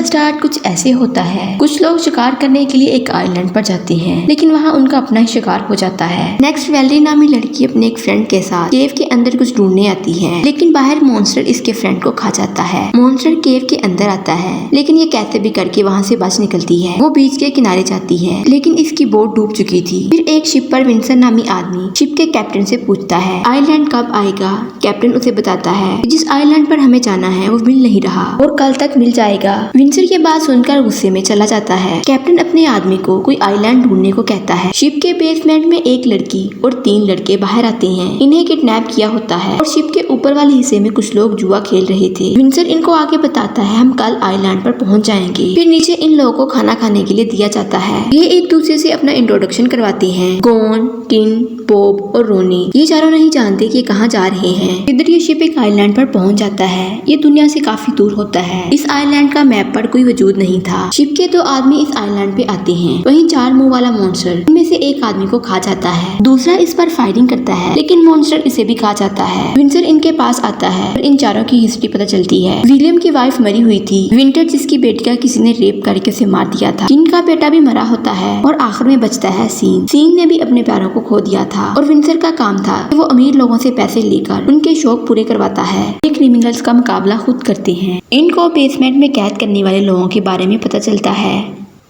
का स्टार्ट कुछ ऐसे होता है। कुछ लोग शिकार करने के लिए एक आइलैंड पर जाते हैं, लेकिन वहाँ उनका अपना ही शिकार हो जाता है। नेक्स्ट वैलेरी नामी लड़की अपने एक फ्रेंड के साथ केव के अंदर कुछ ढूंढने आती है, लेकिन बाहर मॉन्स्टर इसके फ्रेंड को खा जाता है। मॉन्स्टर केव के अंदर आता है, लेकिन ये कैसे भी करके वहाँ से बच निकलती है। वो बीच के किनारे जाती है, लेकिन इसकी बोट डूब चुकी थी। फिर एक शिप पर विंसर नामी आदमी शिप के कैप्टन से पूछता है आइलैंड कब आएगा। कैप्टन उसे बताता है जिस आइलैंड पर हमें जाना है वो मिल नहीं रहा और कल तक मिल जाएगा। विंसर ये बात सुनकर गुस्से में चला जाता है। कैप्टन अपने आदमी को कोई आइलैंड ढूंढने को कहता है। शिप के बेसमेंट में एक लड़की और 3 लड़के बाहर आते हैं। इन्हें किडनैप किया होता है और शिप के ऊपर वाले हिस्से में कुछ लोग जुआ खेल रहे थे। विंसर इनको आगे बताता है हम कल आइलैंड पर पहुंच जाएंगे। फिर नीचे इन लोगों को खाना खाने के लिए दिया जाता है। ये एक दूसरे से अपना इंट्रोडक्शन करवाते हैं। गोन, टिन, बॉब और रोनी ये चारों नहीं जानते कि कहाँ जा रहे हैं। इधर ये शिप एक आइलैंड पर पहुंच जाता है। ये दुनिया से काफी दूर होता है। इस आइलैंड का मैप पर कोई वजूद नहीं था। शिप के 2 आदमी इस आइलैंड पे आते हैं। वहीं 4 मुंह वाला मॉन्स्टर इनमें से एक आदमी को खा जाता है। दूसरा इस पर फायरिंग करता है, लेकिन मॉन्स्टर इसे भी खा जाता है। विंसर इनके पास आता है और इन चारों की हिस्ट्री पता चलती है। विलियम की वाइफ मरी हुई थी। विंटर जिसकी बेटी का किसी ने रेप करके उसे मार दिया था। टिन का बेटा भी मरा होता है और आखिर में बचता है सीन। सीन ने भी अपने प्यारों को खो दिया था और विंसर का काम था कि वो अमीर लोगों से पैसे लेकर उनके शौक पूरे करवाता है। ये क्रिमिनल्स का मुकाबला खुद करते हैं। इनको बेसमेंट में कैद करने वाले लोगों के बारे में पता चलता है।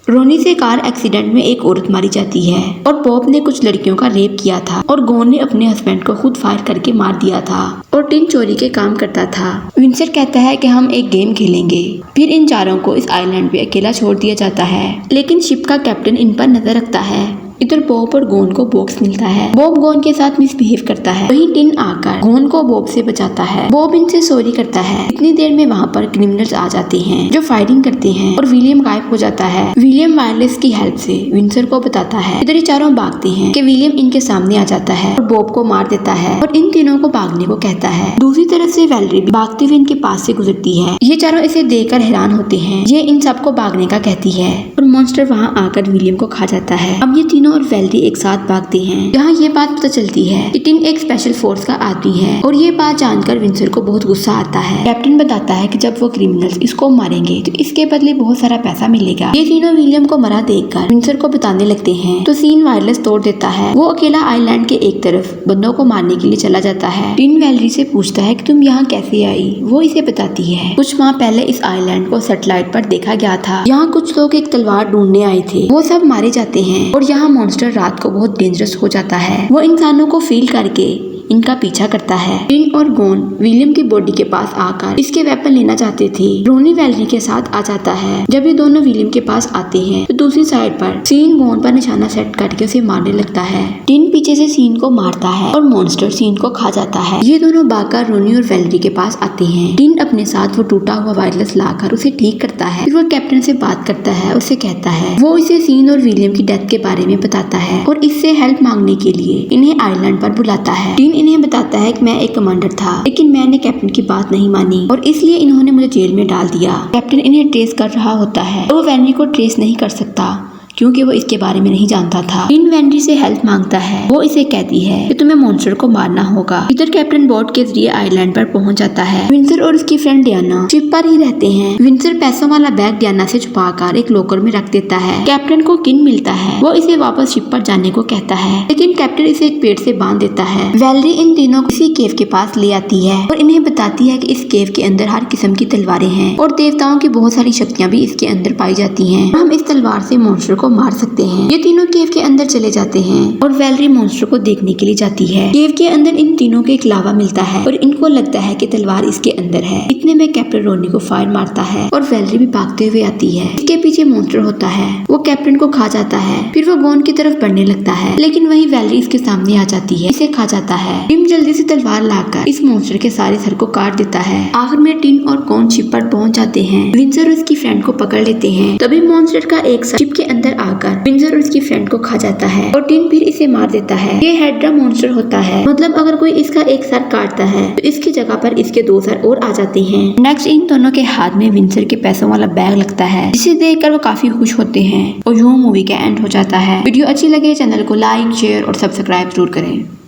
रोनी से कार एक्सीडेंट में एक औरत मारी जाती है और बॉब ने कुछ लड़कियों का रेप किया था और गोन ने अपने हस्बैंड को खुद फायर करके मार दिया था और टिन चोरी के काम करता था। विंसर कहता है कि हम एक गेम खेलेंगे। फिर इन चारों को इस आइलैंड पे अकेला छोड़ दिया जाता है, लेकिन शिप का कैप्टन इन पर नजर रखता है। इधर बॉब और गोन को बॉक्स मिलता है। बॉब गोन के साथ मिसबिहेव करता है। वहीं टिन आकर गोन को बॉब से बचाता है। बॉब इनसे सॉरी करता है। इतनी देर में वहाँ पर क्रिमिनल्स आ जाते हैं जो फायरिंग करते हैं और विलियम गायब हो जाता है। विलियम वायरलेस की हेल्प से विंसर को बताता है। इधर ये चारों भागते हैं कि विलियम इनके सामने आ जाता है और बॉब को मार देता है और इन तीनों को भागने को कहता है। दूसरी तरफ से वैलेरी भागते हुए इनके पास से गुजरती है। ये चारों इसे देखकर हैरान होते हैं। ये इन सबको भागने का कहती है और मॉन्स्टर वहाँ आकर विलियम को खा जाता है। अब ये तीनों और वैलेरी एक साथ भागते हैं। यहाँ ये बात पता चलती है कि टिन एक स्पेशल फोर्स का आदमी है और ये बात जानकर विंसर को बहुत गुस्सा आता है। कैप्टन बताता है कि जब वो क्रिमिनल्स इसको मारेंगे तो इसके बदले बहुत सारा पैसा मिलेगा। ये तीनों विलियम को मरा देखकर विंसर को बताने लगते हैं तो सीन वायरलेस तोड़ देता है। वो अकेला आइलैंड के एक तरफ बंदों को मारने के लिए चला जाता है। टिन वैलेरी से पूछता है कि तुम यहाँ कैसे आई। वो इसे बताती है कुछ माह पहले इस आइलैंड को सैटेलाइट पर देखा गया था। यहाँ कुछ लोग एक तलवार ढूंढने आए थे। वो सब मारे जाते हैं और यहाँ मॉन्स्टर रात को बहुत डेंजरस हो जाता है। वो इंसानों को फील करके इनका पीछा करता है। टिन और गोन विलियम की बॉडी के पास आकर इसके वेपन लेना चाहते थे। रोनी वैलेरी के साथ आ जाता है। जब ये दोनों विलियम के पास आते हैं तो दूसरी साइड पर सीन गोन पर निशाना सेट करके उसे मारने लगता है। टिन पीछे से सीन को मारता है और मॉन्स्टर सीन को खा जाता है। ये दोनों भागकर रोनी और वैलेरी के पास आते हैं। टिन अपने साथ वो टूटा हुआ वायरलेस लाकर उसे ठीक करता है। फिर वो कैप्टन से बात करता है, उसे कहता है वो इसे सीन और विलियम की डेथ के बारे में बताता है और इससे हेल्प मांगने के लिए इन्हें आइलैंड पर बुलाता है। टिन इन्हें बताता है कि मैं एक कमांडर था, लेकिन मैंने कैप्टन की बात नहीं मानी और इसलिए इन्होंने मुझे जेल में डाल दिया। कैप्टन इन्हें ट्रेस कर रहा होता है और वो वैलेरी को ट्रेस नहीं कर सकता क्योंकि वो इसके बारे में नहीं जानता था। टिन वैलेरी से हेल्प मांगता है। वो इसे कहती है कि तुम्हें मॉन्स्टर को मारना होगा। इधर कैप्टन बोट के जरिए आइलैंड पर पहुंच जाता है। विंसर और उसकी फ्रेंड डियाना शिप पर ही रहते हैं। विंसर पैसों वाला बैग डियाना से छुपाकर एक लॉकर में रख देता है। कैप्टन को किन मिलता है। वो इसे वापस शिप पर जाने को कहता है, लेकिन कैप्टन इसे एक पेड़ से बांध देता है। वैलेरी इन तीनों को इसी केव के पास ले आती है और इन्हें बताती है कि इस केव के अंदर हर किस्म की तलवारें हैं और देवताओं की बहुत सारी शक्तियाँ भी इसके अंदर पाई जाती है। हम इस तलवार से मॉन्स्टर को मार सकते हैं। ये तीनों केव के अंदर चले जाते हैं और वैलेरी मॉन्स्टर को देखने के लिए जाती है। केव के अंदर इन तीनों को एक लावा मिलता है और इनको लगता है कि तलवार इसके अंदर है। इतने में कैप्टन रोनी को फायर मारता है और वैलेरी भी भागते हुए आती है। इसके पीछे मॉन्स्टर होता है। वो कैप्टन को खा जाता है। फिर वो गोन की तरफ बढ़ने लगता है, लेकिन वही वैलेरी इसके सामने आ जाती है, इसे खा जाता है। टिम जल्दी से तलवार लाकर इस मॉन्स्टर के सारे सर को काट देता है। आखिर में टिन और गोन शिप पर पहुंच जाते हैं। विंसर और उसकी फ्रेंड को पकड़ लेते हैं। तभी मॉन्स्टर का एक सर शिप के अंदर आकर विंसर और उसकी फ्रेंड को खा जाता है और टिन फिर इसे मार देता है। ये हाइड्रा मॉन्स्टर होता है, मतलब अगर कोई इसका एक सर काटता है तो इसकी जगह पर इसके 2 सर और आ जाते हैं। नेक्स्ट इन दोनों के हाथ में विंसर के पैसों वाला बैग लगता है, जिसे देखकर वो काफी खुश होते हैं और यूं मूवी का एंड हो जाता है। वीडियो अच्छी लगे चैनल को लाइक, शेयर और सब्सक्राइब जरूर करें।